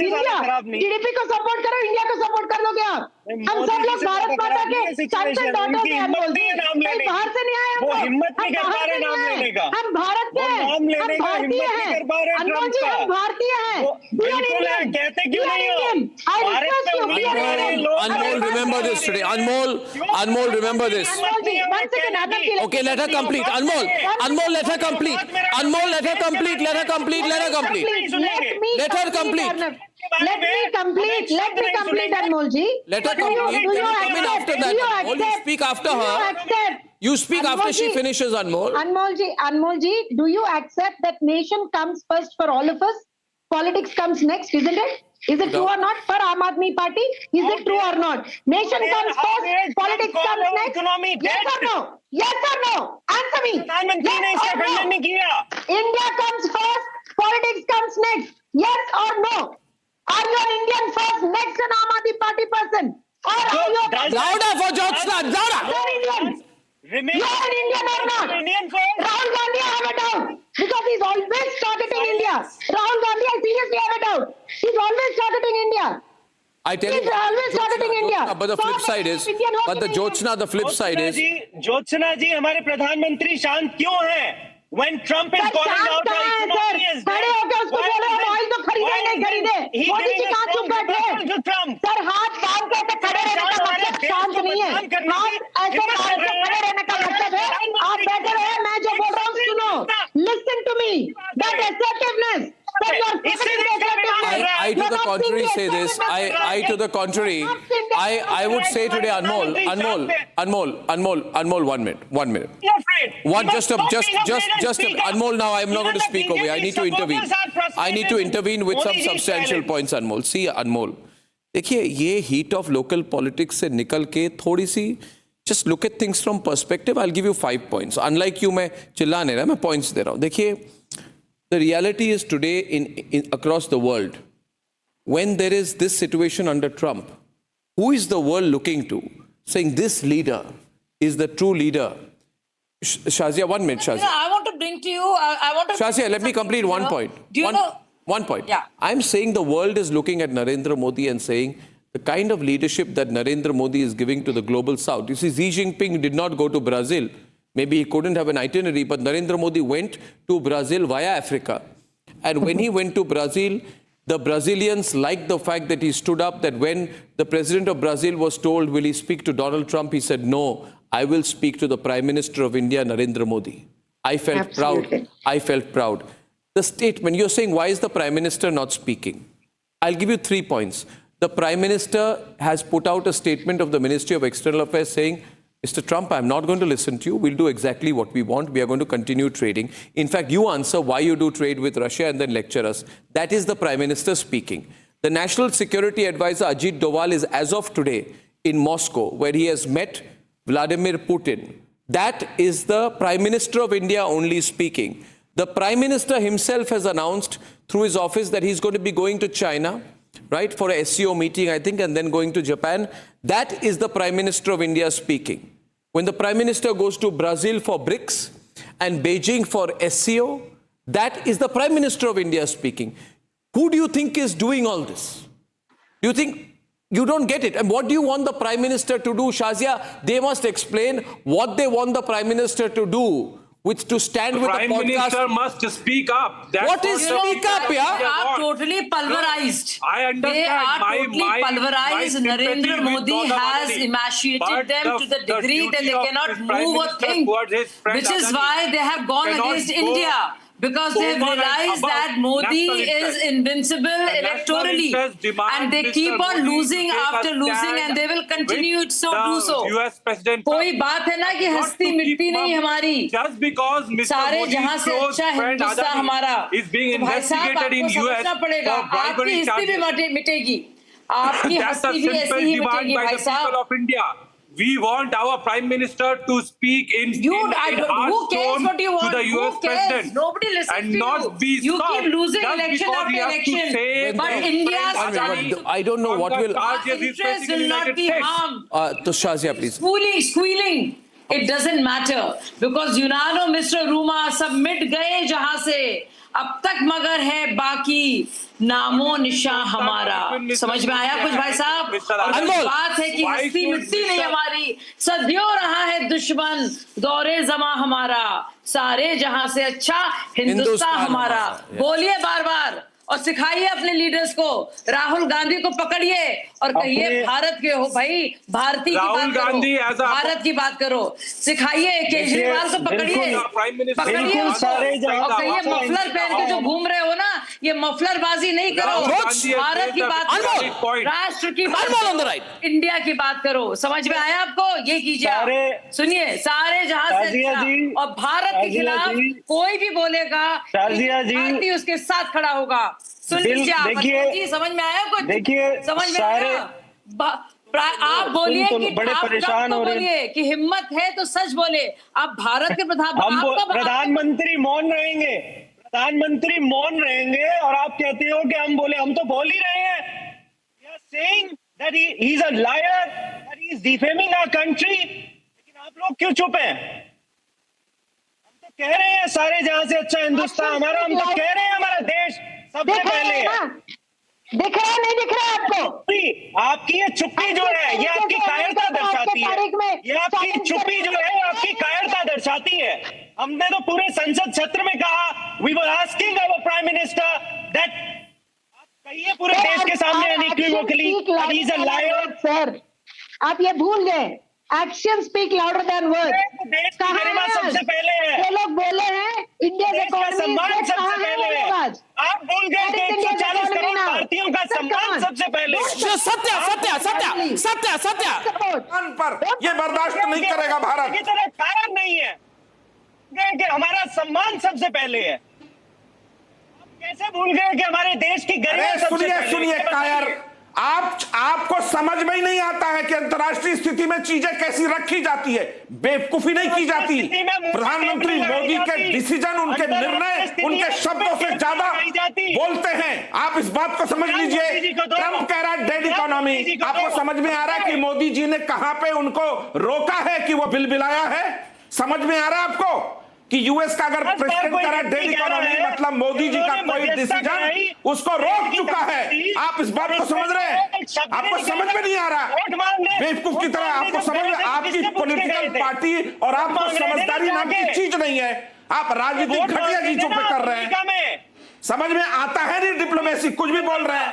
S13: TDP को support करो, India को support कर दोगे आप. हम सब लोग भारत माता के sons and daughters हैं, अनमोल जी. कहीं बाहर से नहीं आए हम लोग. हम भारत के हैं, हम भारतीय हैं. अनमोल जी, हम भारतीय हैं. We are Indian. We are Indian. I request you, we are Indian.
S3: Anmol, remember this today. Anmol, remember this. Okay, let her complete. Anmol, let her complete. Anmol, let her complete. Let her complete. Let her complete. Let her complete.
S13: Let me complete, Anmol ji.
S3: Let her complete.
S13: Do you accept?
S3: After that, Anmol, you speak after her. You speak after she finishes, Anmol.
S13: Anmol ji, do you accept that nation comes first for all of us? Politics comes next, isn't it? Is it true or not for Aam Aadmi Party? Is it true or not? Nation comes first, politics comes next. Yes or no? Yes or no? Answer me. Yes or no? India comes first, politics comes next. Yes or no? Are you an Indian first, next an Aam Aadmi Party person? Or are you
S3: louder for Jyotsna, louder.
S13: You're Indian. You're an Indian or not? Rahul Gandhi, I have a doubt. Because he's always targeting India. Rahul Gandhi, I seriously have a doubt. He's always targeting India.
S3: I tell
S13: He's
S3: you,
S13: always targeting India.
S3: but the flip side is, but the Jyotsna, the flip side is.
S18: Jyotsna जी हमारे प्रधानमंत्री शांत क्यों हैं? When Trump is calling out our economy is
S13: खड़े होकर उसको बोलो oil तो खरीदे नहीं खरीदे, मोदी जी कहाँ चुप बैठे? सर हाथ बांध के ऐसे खड़े रहने का मतलब शांत नहीं है, हाथ ऐसे बांध के खड़े रहने का मतलब है आप बैठे रहे, मैं जो बोल रहा हूँ सुनो, listen to me, that assertiveness.
S3: I to the contrary say this. I to the contrary. I would say today, Anmol, 1 minute. Just Anmol. Now I am not going to speak away. I need to intervene. I need to intervene with some substantial points, Anmol. See, Anmol. देखिए ये heat of local politics से निकल के थोड़ी सी just look at things from perspective. I'll give you 5 points. Unlike you, मैं चिल्ला नहीं रहा, मैं points दे रहा हूँ. देखिए, the reality is today in across the world, when there is this situation under Trump, who is the world looking to, saying this leader is the true leader? Shazia, 1 minute, Shazia.
S15: I want to bring to you. I want to.
S3: Shazia, let me complete one point.
S15: Do you know?
S3: 1 point.
S15: Yeah.
S3: I'm saying the world is looking at Narendra Modi and saying the kind of leadership that Narendra Modi is giving to the global south. You see, Xi Jinping did not go to Brazil. Maybe he couldn't have an itinerary, but Narendra Modi went to Brazil via Africa. And when he went to Brazil, the Brazilians liked the fact that he stood up, that when the president of Brazil was told, will he speak to Donald Trump? He said, no, I will speak to the Prime Minister of India, Narendra Modi. I felt proud. I felt proud. The statement, you're saying, why is the Prime Minister not speaking? I'll give you 3 points. The Prime Minister has put out a statement of the Ministry of External Affairs saying, Mr. Trump, I'm not going to listen to you. We'll do exactly what we want. We are going to continue trading. In fact, you answer why you do trade with Russia and then lecture us. That is the Prime Minister speaking. The National Security Advisor Ajit Doval is, as of today, in Moscow, where he has met Vladimir Putin. That is the Prime Minister of India only speaking. The Prime Minister himself has announced through his office that he's going to be going to China, right, for a SCO meeting, I think, and then going to Japan. That is the Prime Minister of India speaking. When the Prime Minister goes to Brazil for BRICS and Beijing for SCO, that is the Prime Minister of India speaking. Who do you think is doing all this? Do you think you don't get it? And what do you want the Prime Minister to do, Shazia? They must explain what they want the Prime Minister to do. Which to stand with the podcast.
S14: Prime Minister must speak up. That's
S3: what is speak up, yeah?
S15: They are totally pulverized.
S14: I understand.
S15: They are totally pulverized. Narendra Modi has emaciated them to the degree that they cannot move or think. Which is why they have gone against India. Because they have realized that Modi is invincible electorally. And they keep on losing after losing and they will continue to do so. कोई बात है ना कि हस्ती मिटती नहीं हमारी.
S14: Just because Mr. Modi's close friend Adani is being investigated in US for bribery charges. That's a simple demand by the people of India. We want our Prime Minister to speak in harsh tone to the US President.
S15: Nobody listens
S14: and
S15: to
S14: not be
S15: you.
S14: stopped.
S15: Keep losing
S14: Just
S15: election
S14: because
S15: after
S14: he has to
S15: election.
S14: say
S15: But India's
S3: I don't know what will.
S15: interest will not be harmed.
S3: To Shazia, please.
S15: Squealing. It doesn't matter because Yunano, Mr. Ruma, सब मिट गए जहां से अब तक मगर है बाकी नामो निशान हमारा. समझ में आया कुछ भाई साहब? और बात है कि हस्ती मिट्टी नहीं हमारी, सदियों रहा है दुश्मन दौरे जमा हमारा, सारे जहां से अच्छा हिंदुस्तान हमारा. बोलिए बार बार और सिखाइए अपने लीडर्स को. राहुल गांधी को पकड़िए और कहिए भारत के हो भाई, भारतीय की बात करो, भारत की बात करो. सिखाइए केजरीवाल को पकड़िए और कहिए मफलर पहन के जो घूम रहे हो ना, ये मफलर बाजी नहीं करो. भारत की बात करो, राष्ट्र की बात करो, इंडिया की बात करो. समझ में आया आपको? ये कीजिए. सुनिए, सारे जहां से अच्छा और भारत के खिलाफ कोई भी बोलेगा भारतीय उसके साथ खड़ा होगा. सुन लीजिए आप. समझ में आया कुछ? समझ में आया? आप बोलिए कि
S18: बड़े परेशान हो रहे हैं
S15: कि हिम्मत है तो सच बोले. आप भारत के
S18: प्रधानमंत्री मौन रहेंगे. प्रधानमंत्री मौन रहेंगे और आप कहते हो कि हम बोले. हम तो बोल ही रहे हैं. We are saying that he is a liar, that he is defaming our country. लेकिन आप लोग क्यों चुप हैं? हम तो कह रहे हैं सारे जहां से अच्छा हिंदुस्तान हमारा. हम तो कह रहे हैं हमारा देश सबसे पहले है.
S13: दिख रहा है नहीं दिख रहा है आपको?
S18: आपकी ये चुप्पी जो है ये आपकी कायरता दर्शाती है। ये आपकी चुप्पी जो है आपकी कायरता दर्शाती है। हमने तो पूरे संसद सत्र में कहा, we were asking our prime minister that कहिए पूरे देश के सामने unequivocally that he is a liar.
S13: Sir आप ये भूल गए, action speak louder than words.
S18: देश की गरिमा सबसे पहले है।
S13: ये लोग बोले हैं इंडिया के
S18: सम्मान सबसे पहले है। आप भूल गए कि 140 करोड़ भारतीयों का सम्मान सबसे पहले है।
S17: सत्य सत्य सत्य सत्य सत्य पर ये बर्दाश्त नहीं करेगा भारत।
S18: की तरह कायर नहीं है कि हमारा सम्मान सबसे पहले है। आप कैसे भूल गए कि हमारे देश की गरिमा सबसे पहले है?
S17: सुनिए कायर, आपको समझ में ही नहीं आता है कि अंतर्राष्ट्रीय स्थिति में चीजें कैसी रखी जाती है। बेवकूफी नहीं की जाती। प्रधानमंत्री मोदी के डिसीजन, उनके निर्णय, उनके शब्दों से ज्यादा बोलते हैं। आप इस बात को समझ लीजिए। ट्रंप कह रहा है डेड इकोनॉमी, आपको समझ में आ रहा है कि मोदी जी ने कहां पे उनको रोका है कि वो बिल बिलाया है? समझ में आ रहा है आपको कि यूएस का अगर प्रेसिडेंट कह रहा है डेड इकोनॉमी, मतलब मोदी जी का कोई डिसीजन उसको रोक चुका है। आप इस बात को समझ रहे हैं? आपको समझ में नहीं आ रहा? बेवकूफ की तरह आपको समझ में, आपकी पॉलिटिकल पार्टी और आपको समझदारी नाम की चीज नहीं है। आप राजनीतिक घटिया चीजों पे कर रहे हैं। समझ में आता है नहीं डिप्लोमेसी, कुछ भी बोल रहे हैं।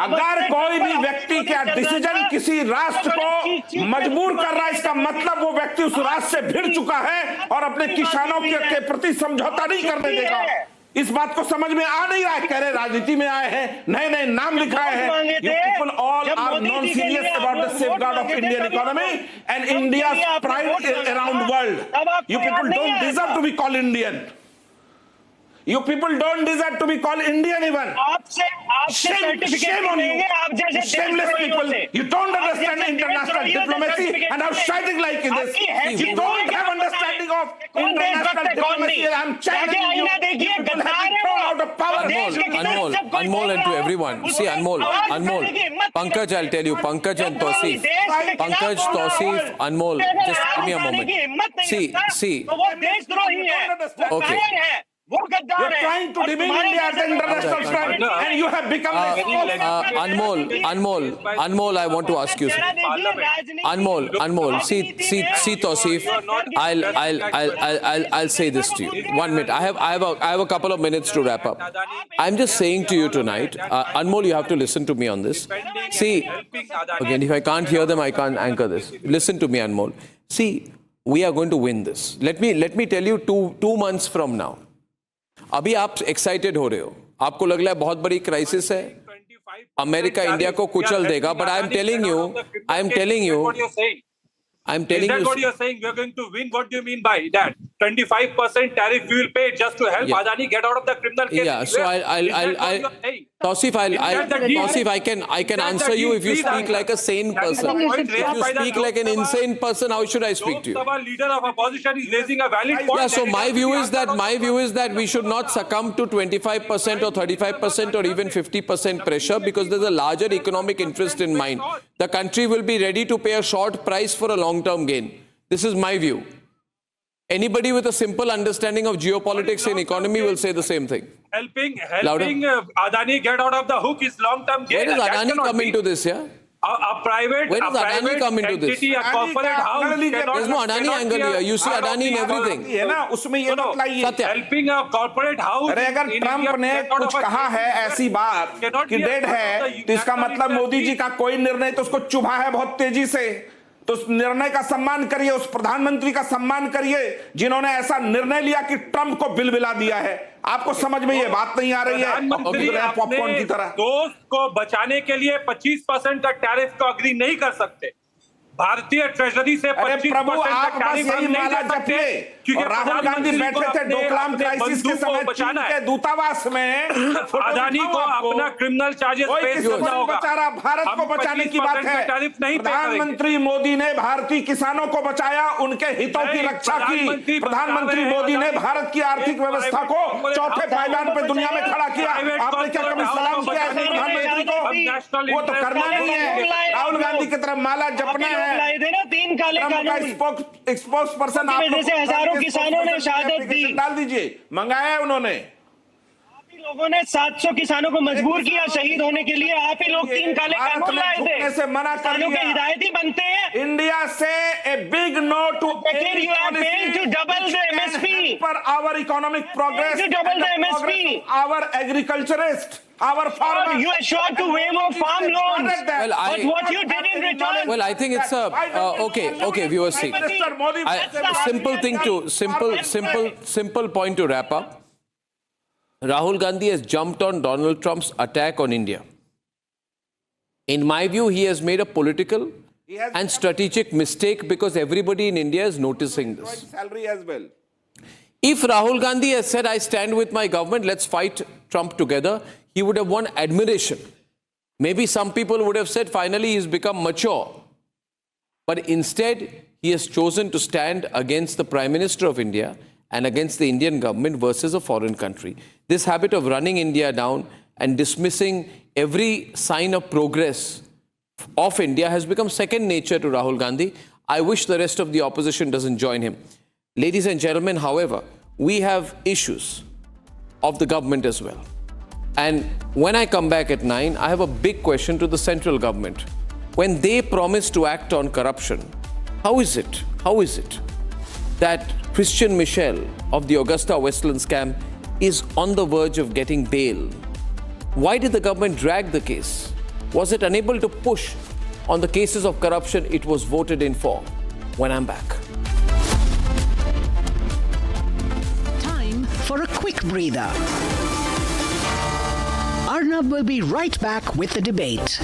S17: अगर कोई भी व्यक्ति का डिसीजन किसी राष्ट्र को मजबूर कर रहा है, इसका मतलब वो व्यक्ति उस राष्ट्र से भिड़ चुका है और अपने किसानों के प्रति समझौता नहीं करने देगा। इस बात को समझ में आ नहीं रहा है। कह रहे राजनीति में आए हैं, नए नए नाम लिखाए हैं। You people all are non-serious about the safeguard of Indian economy and India's pride around world. You people don't deserve to be called Indian. You people don't deserve to be called Indian even. Shame on you. Shameless people. You don't understand international diplomacy and are shouting like this. You don't have understanding of international diplomacy. I'm challenging you. You people have been thrown out of power.
S3: Anmol and to everyone. See, Anmol. Pankaj, I'll tell you. Pankaj and Tausif. Pankaj, Tausif, Anmol. Just give me a moment. See. Okay.
S17: You're trying to demean India as an international friend, and you have become
S3: Anmol, I want to ask you something. Anmol, see, Tausif, I'll say this to you. 1 minute. I have a couple of minutes to wrap up. I'm just saying to you tonight, Anmol, you have to listen to me on this. See, again, if I can't hear them, I can't anchor this. Listen to me, Anmol. See, we are going to win this. Let me tell you, two months from now. अभी आप excited हो रहे हो, आपको लग रहा है बहुत बड़ी क्राइसिस है, अमेरिका इंडिया को कुचल देगा, but I am telling you
S14: Is that what you're saying? We're going to win. What do you mean by that? 25% tariff we will pay just to help Adani get out of the criminal case.
S3: Yeah, so Tausif, I can answer you if you speak like a sane person. If you speak like an insane person, how should I speak to you?
S14: The leader of opposition is raising a valid point.
S3: Yeah, so my view is that we should not succumb to 25% or 35% or even 50% pressure, because there's a larger economic interest in mind. The country will be ready to pay a short price for a long-term gain. This is my view. Anybody with a simple understanding of geopolitics and economy will say the same thing.
S14: Helping Adani get out of the hook is long-term gain.
S3: Where does Adani come into this, yeah?
S14: A private entity, a corporate house.
S3: There's no Adani angle here. You see Adani in everything.
S14: Helping a corporate house.
S17: अरे अगर Trump ने कुछ कहा है ऐसी बात कि dead है, तो इसका मतलब मोदी जी का कोई निर्णय तो उसको चुभा है बहुत तेजी से। तो उस निर्णय का सम्मान करिए, उस प्रधानमंत्री का सम्मान करिए जिन्होंने ऐसा निर्णय लिया कि ट्रंप को बिलबिला दिया है। आपको समझ में ये बात नहीं आ रही है? पॉपकॉर्न की तरह
S14: दोस्त को बचाने के लिए 25% का टैरिफ को अग्री नहीं कर सकते। भारतीय ट्रेजरी से 25%
S17: आप बस यही माला जपिए। राहुल गांधी बैठे थे डोकलाम क्राइसिस के समय चीन के दूतावास में,
S14: अदानी को अपना क्रिमिनल चार्जेस पे करना होगा।
S17: बेचारा भारत को बचाने की बात है। प्रधानमंत्री मोदी ने भारतीय किसानों को बचाया, उनके हितों की रक्षा की। प्रधानमंत्री मोदी ने भारत की आर्थिक व्यवस्था को चौथे पायदान पे दुनिया में खड़ा किया। आपने क्या कभी सलाम किया है प्रधानमंत्री को? वो तो करना नहीं है। राहुल गांधी की तरफ माला जपना है।
S18: 3 काले कानून
S17: स्पोक्स पर्सन
S18: हजारों किसानों ने शहादत दी।
S17: डाल दीजिए, मंगाया है उन्होंने।
S18: लोगों ने 700 किसानों को मजबूर किया शहीद होने के लिए, आप ही लोग 3 काले कानून लाए थे,
S17: से मना कर
S18: किसानों के हिदायती बनते हैं।
S17: इंडिया से a big no to
S18: you are paying to double the MSP
S17: for our economic progress,
S18: to double the MSP,
S17: our agriculturists, our farmers.
S18: You are sure to waive off farm loans.
S3: Well,
S18: but what you did in return.
S3: Well, I think it's a okay. Viewers, see, simple point to wrap up. Rahul Gandhi has jumped on Donald Trump's attack on India. In my view, he has made a political and strategic mistake because everybody in India is noticing this.
S17: Salary as well.
S3: If Rahul Gandhi has said, I stand with my government, let's fight Trump together, he would have won admiration. Maybe some people would have said, finally, he's become mature. But instead, he has chosen to stand against the Prime Minister of India and against the Indian government versus a foreign country. This habit of running India down and dismissing every sign of progress of India has become second nature to Rahul Gandhi. I wish the rest of the opposition doesn't join him. Ladies and gentlemen, however, we have issues of the government as well. And when I come back at 9, I have a big question to the central government. When they promise to act on corruption, how is it that Christian Michel of the Augusta Westland scam is on the verge of getting bail? Why did the government drag the case? Was it unable to push on the cases of corruption it was voted in for? When I'm back.
S2: Time for a quick breather. Arnab will be right back with the debate.